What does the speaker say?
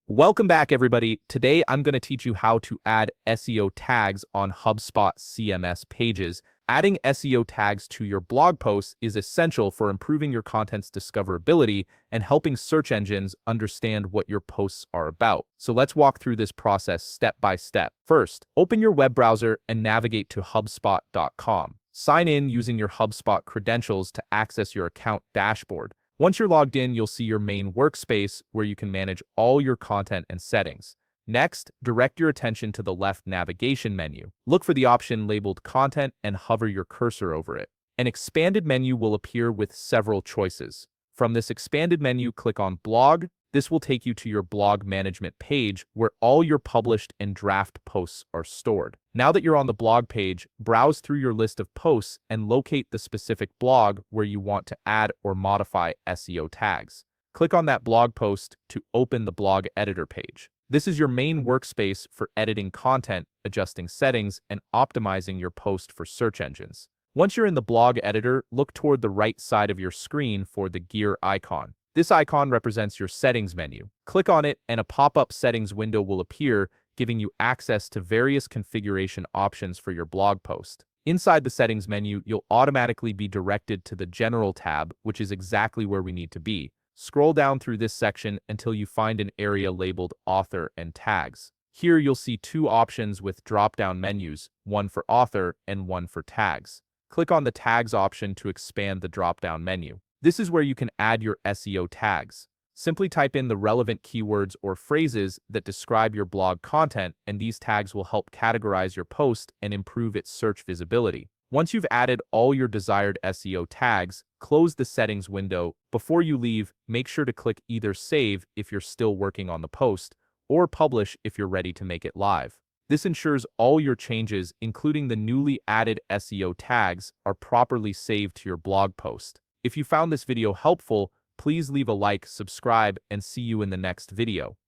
Welcome back, everybody. Today, I'm going to teach you how to add SEO tags on HubSpot CMS pages. Adding SEO tags to your blog posts is essential for improving your content's discoverability and helping search engines understand what your posts are about. So let's walk through this process step by step. First, open your web browser and navigate to HubSpot.com. Sign in using your HubSpot credentials to access your account dashboard. Once you're logged in, you'll see your main workspace where you can manage all your content and settings. Next, direct your attention to the left navigation menu. Look for the option labeled Content and hover your cursor over it. An expanded menu will appear with several choices. From this expanded menu, click on Blog. This will take you to your blog management page where all your published and draft posts are stored. Now that you're on the blog page, browse through your list of posts and locate the specific blog where you want to add or modify SEO tags. Click on that blog post to open the blog editor page. This is your main workspace for editing content, adjusting settings, and optimizing your post for search engines. Once you're in the blog editor, look toward the right side of your screen for the gear icon. This icon represents your settings menu. Click on it and a pop-up settings window will appear, giving you access to various configuration options for your blog post. Inside the settings menu, you'll automatically be directed to the General tab, which is exactly where we need to be. Scroll down through this section until you find an area labeled Author and Tags. Here you'll see two options with drop-down menus, one for author and one for tags. Click on the Tags option to expand the drop-down menu. This is where you can add your SEO tags. Simply type in the relevant keywords or phrases that describe your blog content, and these tags will help categorize your post and improve its search visibility. Once you've added all your desired SEO tags, close the settings window. Before you leave, make sure to click either Save if you're still working on the post, or Publish if you're ready to make it live. This ensures all your changes, including the newly added SEO tags, are properly saved to your blog post. If you found this video helpful, please leave a like, subscribe, and see you in the next video.